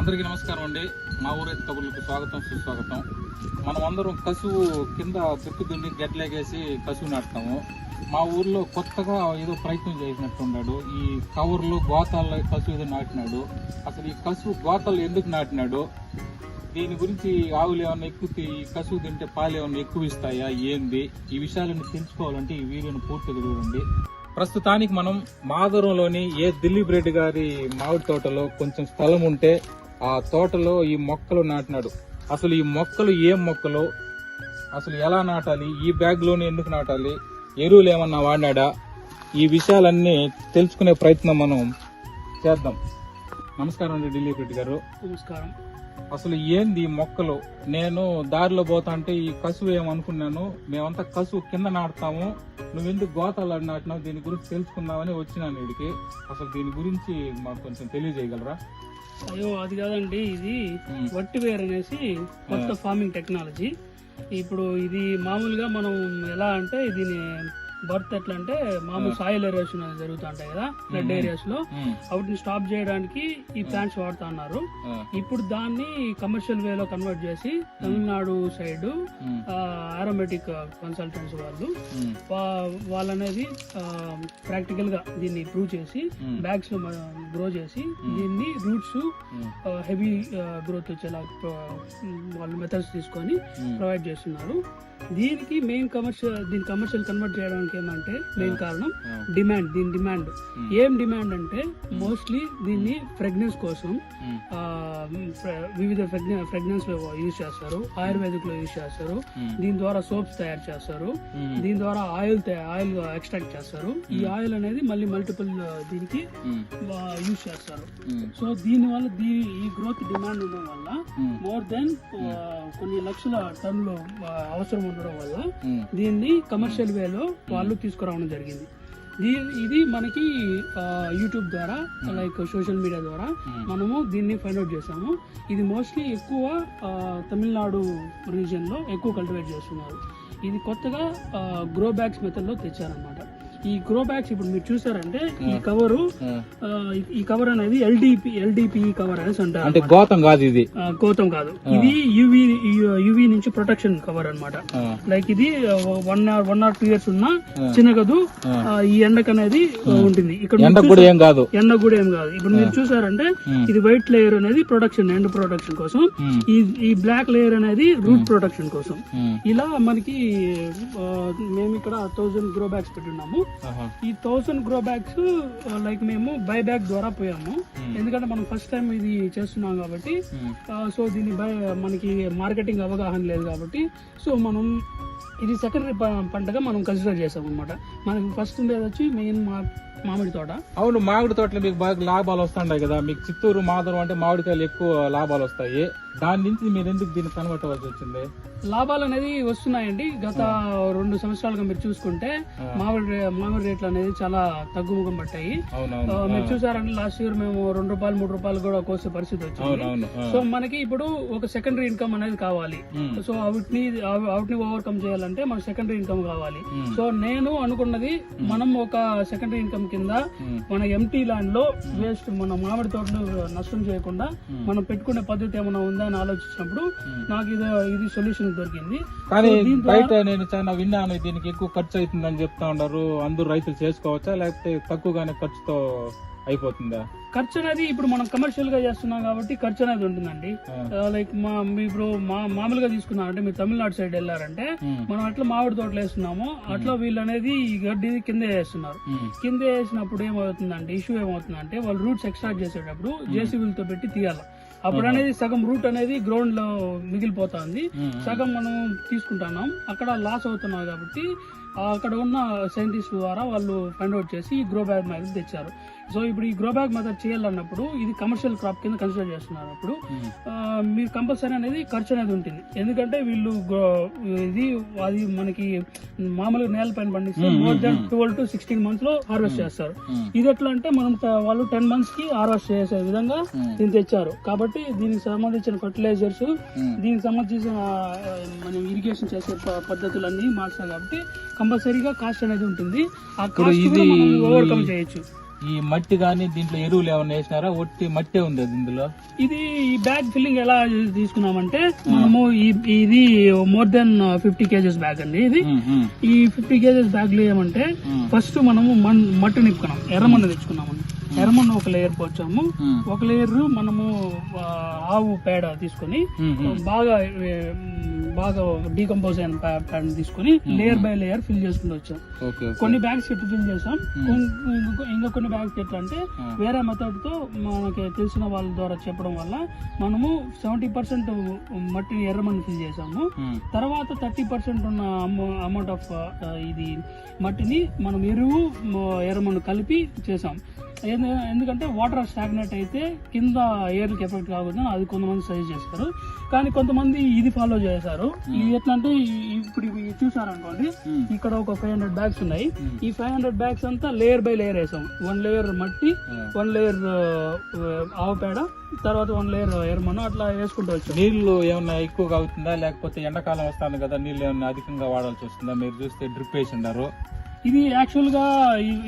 అందరికీ నమస్కారం అండి. మా ఊరైతే కబుర్లకు స్వాగతం సుస్వాగతం. మనం అందరం కసువు కింద దుక్కు దున్ని గడ్డలేగేసి కసువు నాటుతాము. మా ఊర్లో కొత్తగా ఏదో ప్రయత్నం చేసినట్టున్నాడు. ఈ కవర్లు గోతాల్లో కసువు ఏదో నాటినాడు. అసలు ఈ కసువు గోతాలు ఎందుకు నాటినాడు, దీని గురించి ఆవులు ఏమన్నా ఎక్కువ కసువు తింటే పాలు ఏమన్నా ఎక్కువ ఇస్తాయా ఏంది, ఈ విషయాలను తెలుసుకోవాలంటే ఈ వీడియోని పూర్తిగా చూడండి. ప్రస్తుతానికి మనం మాధవరంలోని ఏ దిలీప్ రెడ్డి గారి మామిడి తోటలో కొంచెం స్థలం ఉంటే ఆ తోటలో ఈ మొక్కలు నాటినాడు. అసలు ఈ మొక్కలు ఏం మొక్కలు, అసలు ఎలా నాటాలి, ఈ బ్యాగ్లోనే ఎందుకు నాటాలి, ఎరువులు ఏమన్నా వాడినాడా, ఈ విషయాలన్నీ తెలుసుకునే ప్రయత్నం మనం చేద్దాం. నమస్కారం అండి దిలీప్ రెడ్డి గారు. నమస్కారం. అసలు ఏంది ఈ మొక్కలు? నేను దారిలో పోతా అంటే ఈ కసువు ఏమనుకున్నాను, మేమంతా కసువు కింద నాటుతాము, నువ్వెందుకు గోతాలు నాటినావు, దీని గురించి తెలుసుకుందామని వచ్చినాను వీడికి. అసలు దీని గురించి మాకు కొంచెం తెలియజేయగలరా? అయ్యో అది కాదండి, ఇది వట్టివేర్ అనేసి కొత్త ఫార్మింగ్ టెక్నాలజీ. ఇప్పుడు ఇది మామూలుగా మనం ఎలా అంటే దీని బర్త్ ఎట్లా అంటే మామూలు సాయిల్ ఎరోషన్ అనేది జరుగుతూ ఉంటాయి కదా ఫ్లడ్ ఏరియాస్ లో, వాటిని స్టాప్ చేయడానికి ఈ ప్లాంట్స్ వాడుతా ఉన్నారు. ఇప్పుడు దాన్ని కమర్షియల్ వేలో కన్వర్ట్ చేసి తమిళనాడు సైడ్ ఆరోమేటిక్ కన్సల్టెంట్స్ వాళ్ళనేది ప్రాక్టికల్ గా దీన్ని ప్రూవ్ చేసి బ్యాగ్స్ లో గ్రో చేసి దీన్ని రూట్స్ హెవీ గ్రోత్ వచ్చేలా వాళ్ళు మెథడ్స్ తీసుకొని ప్రొవైడ్ చేస్తున్నారు. దీనికి మెయిన్ కమర్షియల్ కన్వర్ట్ చేయడానికి ఏమంటే మెయిన్ కారణం డిమాండ్. దీని డిమాండ్ ఏం డిమాండ్ అంటే మోస్ట్లీ దీన్ని ఫ్రెగ్నెన్స్ కోసం వివిధ ఫ్రెగ్నెన్స్ లో యూజ్ చేస్తారు, ఆయుర్వేదిక్ లో యూజ్ చేస్తారు, దీని ద్వారా సోప్స్ తయారు చేస్తారు, దీని ద్వారా ఆయిల్ ఎక్స్ట్రాక్ట్ చేస్తారు. ఈ ఆయిల్ అనేది మళ్ళీ మల్టిపుల్ దీనికి యూజ్ చేస్తారు. సో దీని వల్ల ఈ గ్రోత్ డిమాండ్ ఉండడం వల్ల మోర్ దెన్ కొన్ని లక్షల టన్నులు అవసరం ఉండడం వల్ల దీన్ని కమర్షియల్ వేలో వాళ్ళు తీసుకురావడం జరిగింది. ఇది మనకి యూట్యూబ్ ద్వారా లైక్ సోషల్ మీడియా ద్వారా మనము దీన్ని ఫైండ్ అవుట్ చేసాము. ఇది మోస్ట్లీ ఎక్కువ తమిళనాడు రీజియన్ లో ఎక్కువ కల్టివేట్ చేస్తున్నారు. ఇది కొత్తగా గ్రో బ్యాగ్స్ మెథడ్ లో తెచ్చారనమాట. ఈ గ్రో బ్యాగ్స్ ఇప్పుడు మీరు చూసారంటే ఈ కవర్ అనేది ఎల్డిపి కవర్ అనేసి అంటారు. అంటే గోతం కాదు, ఇది గోతం కాదు, ఇది యువి నుంచి ప్రొటెక్షన్ కవర్ అన్నమాట. లైక్ ఇది 1 or 2 years ఉన్న చిన్నగదు ఈ ఎండకు అనేది ఉంటుంది. ఇక్కడ ఎండ కూడా ఏం కాదు. ఇప్పుడు మీరు చూసారంటే ఇది వైట్ లేయర్ అనేది ప్రొటెక్షన్, ఎండ్ ప్రొటెక్షన్ కోసం, ఈ బ్లాక్ లేయర్ అనేది రూట్ ప్రొటెక్షన్ కోసం. ఇలా మనకి మేము ఇక్కడ 1000 గ్రో బ్యాగ్స్ పెట్టున్నాము. ఈ 1000 గ్రో బ్యాగ్స్ లైక్ మేము బై బ్యాగ్ ద్వారా పోయాము, ఎందుకంటే మనం ఫస్ట్ టైం ఇది చేస్తున్నాం కాబట్టి. సో దీని మనకి మార్కెటింగ్ అవగాహన లేదు కాబట్టి సో మనం ఇది సెకండరీ పంటగా మనం కన్సిడర్ చేసాం అనమాట. మనకి ఫస్ట్ ఉండేది వచ్చి మెయిన్ మామిడి తోట. అవును, మామిడి తోటలో మీకు బాగా లాభాలు వస్తుంటాయి కదా. మీకు చిత్తూరు మాధవరం అంటే మామిడికాయలు ఎక్కువ లాభాలు వస్తాయి. దాని నుంచి మీరు ఎందుకు దీన్ని కన్వర్ట్ అవ్వాల్సి వచ్చింది? లాభాలు అనేది వస్తున్నాయండి. గత 2 సంవత్సరాలుగా మీరు చూసుకుంటే మామిడి రేట్లు అనేది చాలా తగ్గుముఖం పట్టాయి. మీరు చూసారంటే లాస్ట్ ఇయర్ మేము ₹2, ₹3 కూడా కోసే పరిస్థితి వచ్చింది. సో మనకి ఇప్పుడు ఒక సెకండరీ ఇన్కమ్ అనేది కావాలి. సో వాటిని ఓవర్కమ్ చేయాలంటే మనకు సెకండరీ ఇన్కమ్ కావాలి. సో నేను అనుకున్నది మనం ఒక సెకండరీ ఇన్కమ్ కింద మన ఎంటీ ల్యాండ్ లో వేస్ట్ మన మామిడి తోటలు నష్టం చేయకుండా మనం పెట్టుకునే పద్ధతి ఏమైనా ఉందా అని ఆలోచించినప్పుడు నాకు ఇది సొల్యూషన్ దొరికింది. కానీ బయట నేను చాలా విన్నాను, దీనికి ఎక్కువ ఖర్చు అవుతుందని చెప్తా ఉన్నారు. అందరూ రైతులు చేసుకోవచ్చా లేకపోతే తక్కువగానే ఖర్చుతో అయిపోతుందా? ఖర్చు అనేది ఇప్పుడు మనం కమర్షియల్ గా చేస్తున్నాం కాబట్టి ఖర్చు అనేది ఉంటుందండి. లైక్ ఇప్పుడు మామూలుగా తీసుకున్నాం అంటే మీరు తమిళనాడు సైడ్ వెళ్ళారంటే మనం అట్లా మామిడి తోటలు వేస్తున్నాము, అట్లా వీళ్ళు అనేది ఈ గడ్డి కింద వేస్తున్నారు. కింద వేసినప్పుడు ఏమవుతుందంటే ఇష్యూ ఏమవుతుందంటే వాళ్ళు రూట్స్ ఎక్స్ట్రాక్ట్ చేసేటప్పుడు జేసీబీలతో పెట్టి తీయాలి. అప్పుడు అనేది సగం రూట్ అనేది గ్రౌండ్ లో మిగిలిపోతుంది, సగం మనం తీసుకుంటున్నాం, అక్కడ లాస్ అవుతున్నాం. కాబట్టి అక్కడ ఉన్న సైంటిస్ట్ ద్వారా వాళ్ళు ఫైండ్ అవుట్ చేసి ఈ గ్రో బ్యాగ్ మెథడ్ తెచ్చారు. సో ఇప్పుడు ఈ గ్రో బ్యాగ్ మెథడ్ చేయాలన్నప్పుడు ఇది కమర్షియల్ క్రాప్ కింద కన్సిడర్ చేస్తున్నారు. అప్పుడు మీరు కంపల్సరీ అనేది ఖర్చు అనేది ఉంటుంది, ఎందుకంటే వీళ్ళు అది మనకి మామూలుగా నేల పైన పండిస్తే మోర్ దాన్ 12 to 16 months లో హార్వెస్ట్ చేస్తారు. ఇది ఎట్లా అంటే మనం వాళ్ళు 10 months కి హార్వెస్ట్ చేసే విధంగా దీన్ని తెచ్చారు. కాబట్టి దీనికి సంబంధించిన ఫర్టిలైజర్స్, దీనికి సంబంధించిన మనం ఇరిగేషన్ చేసే పద్ధతులన్నీ మార్చాలి. కాబట్టి కంపల్సరీగా కాస్ట్ అనేది ఉంటుంది. ఆ కాస్ట్ కూడా మనం ఓవర్కమ్ చేయొచ్చు. ఈ మట్టి గానీ దీంట్లో ఎరువులు ఏమైనా వేసినారా? ఒట్టి మట్టే ఉంది అది ఇందులో. ఇది ఈ బ్యాగ్ ఫిల్లింగ్ ఎలా తీసుకున్నామంటే మనము ఇది మోర్ దెన్ 50 kgs బ్యాగ్ అండి. ఇది ఈ 50 kgs బ్యాగ్ లో ఏమంటే ఫస్ట్ మనము మట్టి నిప్పుకున్నాం, ఎర్రమన్ను తెచ్చుకున్నామండి. ఎర్రమన్ను ఒక లేయర్ పోచాము, ఒక లేయర్ మనము ఆవు పేడ తీసుకొని బాగా డీకంపోజ్ అయిన పేడ తీసుకొని లేయర్ బై లేయర్ ఫిల్ చేసుకుంటూ వచ్చాం. కొన్ని బ్యాగ్స్ ఎట్లా ఫిల్ చేసాం, ఇంకా కొన్ని బ్యాగ్స్ ఎట్లా అంటే వేరే మెథడ్ తో మనకి తెలిసిన వాళ్ళ ద్వారా చెప్పడం వల్ల మనము 70% మట్టిని ఎర్రమన్ను ఫిల్ చేసాము. తర్వాత 30% ఉన్న అమౌంట్ ఆఫ్ ఇది మట్టిని మనం ఎరువు ఎర్రమన్ను కలిపి చేసాం. ఎందుకంటే వాటర్ స్టాగ్నేట్ అయితే కింద ఎయిర్కి ఎఫెక్ట్ కాకూడదని అది కొంతమంది సజెస్ట్ చేస్తారు. కానీ కొంతమంది ఇది ఫాలో చేశారు. ఇది ఎట్లా అంటే ఇప్పుడు ఇవి చూసారనుకోండి, ఇక్కడ ఒక 500 బ్యాగ్స్ ఉన్నాయి. ఈ 500 బ్యాగ్స్ అంతా లేయర్ బై లేయర్ వేసాం. 1 లేయర్ మట్టి, 1 లేయర్ ఆవు పేడ, తర్వాత 1 లేయర్ ఎర్రమన్ను అట్లా వేసుకుంటూ వచ్చాం. నీళ్లు ఏమన్నా ఎక్కువగా అవుతుందా, లేకపోతే ఎండాకాలం వస్తాను కదా నీళ్ళు ఏమన్నా అధికంగా వాడాల్సి వస్తుందా? మీరు చూస్తే డ్రిప్ వేసి ఉన్నారు. ఇది యాక్చువల్ గా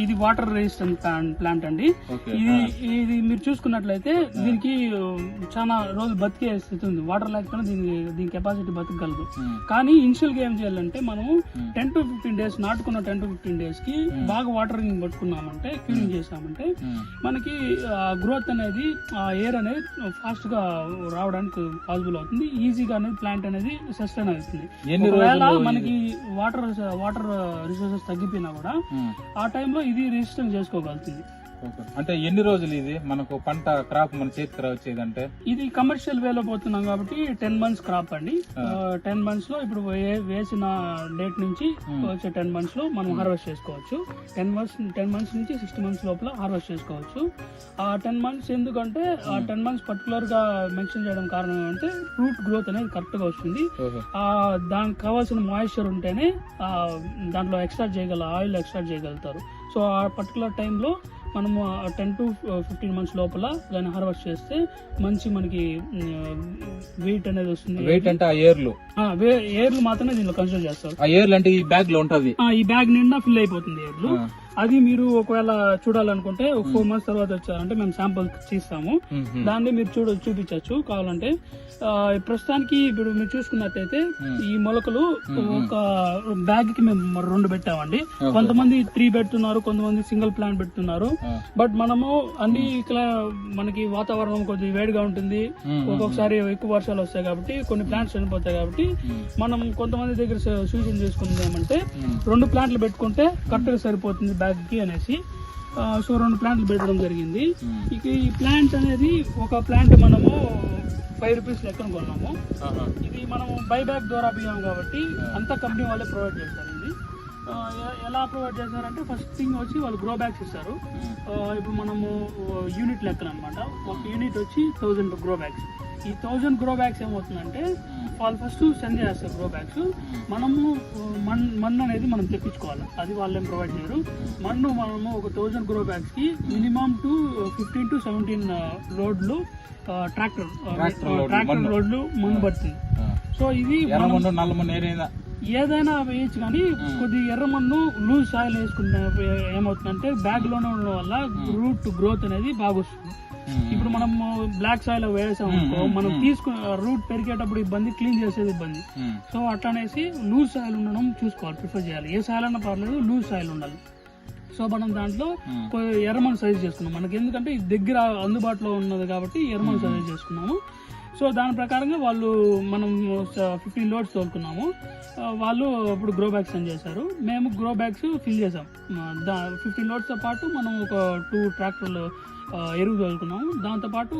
ఇది వాటర్ రెసిస్టెంట్ ప్లాంట్ అండి. ఇది మీరు చూసుకున్నట్లయితే దీనికి చాలా రోజులు బతికే స్థితి ఉంది. వాటర్ లేకపోయినా దీని కెపాసిటీ బతకగలదు. కానీ ఇనిషియల్ గా ఏం చేయాలంటే మనము 10 to 15 days నాటుకున్న 10 to 15 days కి బాగా వాటరింగ్ పట్టుకున్నామంటే, క్యూరింగ్ చేసామంటే మనకి గ్రోత్ అనేది ఎయిర్ అనేది ఫాస్ట్ గా రావడానికి పాసిబుల్ అవుతుంది. ఈజీగా అనేది ప్లాంట్ అనేది సస్టైన్ అవుతుంది. ఒకవేళ మనకి వాటర్ రిసోర్సెస్ తగ్గిపోయినా కూడా ఆ టైంలో ఇది రెసిస్టెన్స్ చేసుకోగలుగుతుంది. అంటే ఎన్ని రోజులు ఇది మనకు పంట క్రాప్ మన చేతికి వచ్చేదంటే? ఇది కమర్షియల్ వేలో పోతున్నాం కాబట్టి 10 months క్రాప్ అండి. 10 months లో ఇప్పుడు వేసిన డేట్ నుంచి వచ్చే 10 months లో మనం హార్వెస్ట్ చేసుకోవచ్చు. 10 months నుంచి 60 months లోపల హార్వెస్ట్ చేసుకోవచ్చు. ఆ 10 months ఎందుకంటే ఆ 10 months పర్టికులర్ గా మెన్షన్ చేయడం కారణం ఏంటంటే రూట్ గ్రోత్ అనేది కరెక్ట్ గా వస్తుంది. దానికి కావాల్సిన మాయిశ్చర్ ఉంటేనే దాంట్లో ఎక్స్ట్రాక్ట్ చేయగల ఆయిల్ ఎక్స్ట్రాక్ట్ చేయగలుగుతారు. సో ఆ పర్టికులర్ టైంలో మనము 10 to 15 months లోపల దాన్ని హార్వెస్ట్ చేస్తే మంచి మనకి వెయిట్ అనేది వస్తుంది. వెయిట్ అంటే ఆ ఏర్లు మాత్రమే దీనిలో కన్సిడర్ చేస్తారు. ఆ ఏర్లు అంటే ఈ బ్యాగ్ లో ఉంటది. ఈ బ్యాగ్ నిండా ఫిల్ అయిపోతుంది ఏర్లు. అది మీరు ఒకవేళ చూడాలనుకుంటే ఒక 4 months తర్వాత వచ్చారంటే మేము శాంపుల్ తీస్తాము. దాన్ని మీరు చూపించవచ్చు కావాలంటే. ప్రస్తుతానికి ఇప్పుడు మీరు చూసుకున్నట్టయితే ఈ మొలకలు ఒక బ్యాగ్ కి మేము 2 పెట్టామండి. కొంతమంది 3 పెడుతున్నారు, కొంతమంది సింగిల్ ప్లాంట్ పెడుతున్నారు. బట్ మనము అన్ని ఇక్కడ మనకి వాతావరణం కొద్దిగా వేడిగా ఉంటుంది, ఒక్కొక్కసారి ఎక్కువ వర్షాలు వస్తాయి కాబట్టి కొన్ని ప్లాంట్స్ చనిపోతాయి కాబట్టి మనం కొంతమంది దగ్గర సూచన చేసుకున్నది ఏమంటే 2 ప్లాంట్లు పెట్టుకుంటే కరెక్ట్ గా సరిపోతుంది బ్యాగ్ కి అనేసి. సో 2 ప్లాంట్లు పెట్టడం జరిగింది. ఇక ఈ ప్లాంట్ అనేది ఒక ప్లాంట్ మనము 5 rupees లెక్కన కొన్నాము. ఇది మనము బైబ్యాక్ ద్వారా బియ్యం కాబట్టి అంతా కంపెనీ వాళ్ళే ప్రొవైడ్ చేస్తారు. ఇది ఎలా ప్రొవైడ్ చేస్తారంటే ఫస్ట్ థింగ్ వచ్చి వాళ్ళు గ్రో బ్యాగ్స్ ఇస్తారు. ఇప్పుడు మనము యూనిట్ లెక్కన అనమాట. ఒక యూనిట్ వచ్చి 1000 గ్రో బ్యాగ్స్. ఈ 1000 గ్రో బ్యాగ్స్ ఏమవుతుందంటే వాళ్ళు ఫస్ట్ సెండ్ చేస్తారు గ్రో బ్యాగ్స్. మనము మన్ను అనేది మనం తెప్పించుకోవాలి, అది వాళ్ళు ఏం ప్రొవైడ్ చేయరు. మన్ను మనము ఒక 1000 గ్రో బ్యాగ్స్ కి మినిమం 15 to 17 రోడ్లు ట్రాక్టర్ రోడ్లు మన్ను పడుతుంది. సో ఇది ఏదైనా వేయచ్చు, కానీ కొద్దిగా ఎర్రమన్ను లూజ్ సాయిల్ వేసుకున్న ఏమవుతుందంటే బ్యాగ్ లోనే ఉండడం వల్ల రూట్ గ్రోత్ అనేది బాగా వస్తుంది. ఇప్పుడు మనం బ్లాక్ సాయిల్ వేసామనుకో మనం తీసుకున్న రూట్ పెరిగేటప్పుడు ఇబ్బంది, క్లీన్ చేసేది ఇబ్బంది. సో అట్లానేసి లూజ్ సాయిల్ ఉండడం చూసుకోవాలి, ప్రిఫర్ చేయాలి. ఏ సాయిల్ అన్నా పర్లేదు, లూజ్ సాయిల్ ఉండాలి. సో మనం దాంట్లో ఎర్రమన్ను సజెస్ట్ చేసుకున్నాం. మనకి ఎందుకంటే ఇది దగ్గర అందుబాటులో ఉన్నది కాబట్టి ఎర్రమన్ను సజెస్ట్ చేసుకున్నాము. సో దాని ప్రకారంగా వాళ్ళు మనం 15 loads తోలుకున్నాము. వాళ్ళు ఇప్పుడు గ్రో బ్యాగ్స్ అని చేశారు. మేము గ్రో బ్యాగ్స్ ఫిల్ చేసాం. 15 loads తో పాటు మనం ఒక 2 ట్రాక్టర్లు ఎరువు తోలుకున్నాము. దాంతోపాటు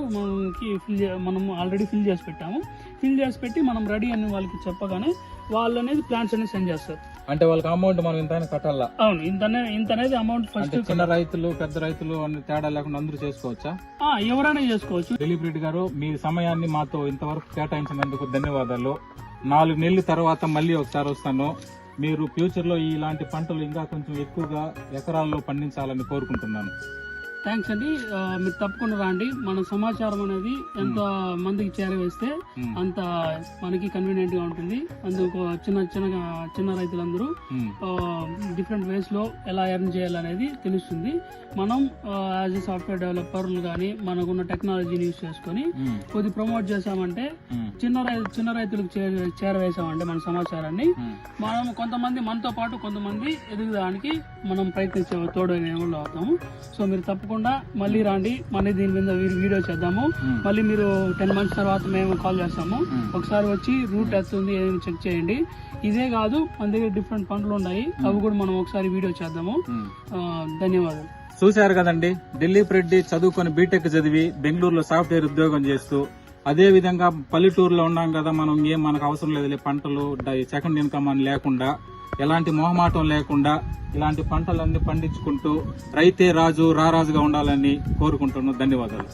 మనం ఆల్రెడీ ఫిల్ చేసి పెట్టాము. ఫిల్ చేసి పెట్టి మనం రెడీ అని వాళ్ళకి చెప్పగానే వాళ్ళు అనేది ప్లాంట్స్ అనేది సెండ్ చేస్తారు. అంటే వాళ్ళకి అమౌంట్ మనం ఇంత కట్టాలా? అవును, ఇంత అనేది అమౌంట్ ఫస్ట్. చిన్న రైతులు పెద్ద రైతులు అన్ని తేడా లేకుండా అందరూ చేసుకోవచ్చా? ఎవరైనా చేసుకోవచ్చు. దిలీప్ రెడ్డి గారు, మీ సమయాన్ని మాతో ఇంతవరకు కేటాయించినందుకు ధన్యవాదాలు. 4 నెలల తర్వాత మళ్ళీ ఒకసారి వస్తాను. మీరు ఫ్యూచర్ లో ఇలాంటి పంటలు ఇంకా కొంచెం ఎక్కువగా ఎకరాల్లో పండించాలని కోరుకుంటున్నాను. థ్యాంక్స్ అండి. మీరు తప్పకుండా రండి. మన సమాచారం అనేది ఎంత మందికి చేరవేస్తే అంత మనకి కన్వీనియంట్ గా ఉంటుంది. అందుకు చిన్న రైతులందరూ డిఫరెంట్ వేస్ లో ఎలా ఎర్న్ చేయాలనేది తెలుస్తుంది. మనం యాజ్ ఎ సాఫ్ట్వేర్ డెవలపర్లు కానీ మనకున్న టెక్నాలజీని యూజ్ చేసుకొని కొద్ది ప్రమోట్ చేసామంటే చిన్న రైతులకు చేరవేసామంటే మన సమాచారాన్ని మనం కొంతమంది మనతో పాటు కొంతమంది ఎదుగుదానికి మనం ప్రయత్నించే తోడు వాళ్ళు అవుతాము. సో మీరు తప్పకుండా మళ్ళీ రండి, మళ్ళీ దీని మీద వీడియో చేద్దాము. మళ్ళీ మీరు 10 months తర్వాత మేము కాల్ చేస్తాము. ఒకసారి వచ్చి రూట్ ఎత్తుంది ఏదైనా చెక్ చేయండి. ఇదే కాదు, మన దగ్గర డిఫరెంట్ పంటలు ఉన్నాయి, అవి కూడా మనం ఒకసారి వీడియో చేద్దాము. ధన్యవాదాలు. చూశారు కదండి, దిలీప్ రెడ్డి చదువుకొని బీటెక్ చదివి బెంగళూరులో సాఫ్ట్వేర్ ఉద్యోగం చేస్తూ, అదే విధంగా పల్లెటూరులో ఉన్నాం కదా, మనం మనకు అవసరం లేదులే పంటలు సెకండ్ ఇన్కమ్ అని లేకుండా, ఎలాంటి మొహమాటం లేకుండా ఇలాంటి పంటలన్నీ పండించుకుంటూ రైతే రాజు రారాజుగా ఉండాలని కోరుకుంటున్నాను. ధన్యవాదాలు.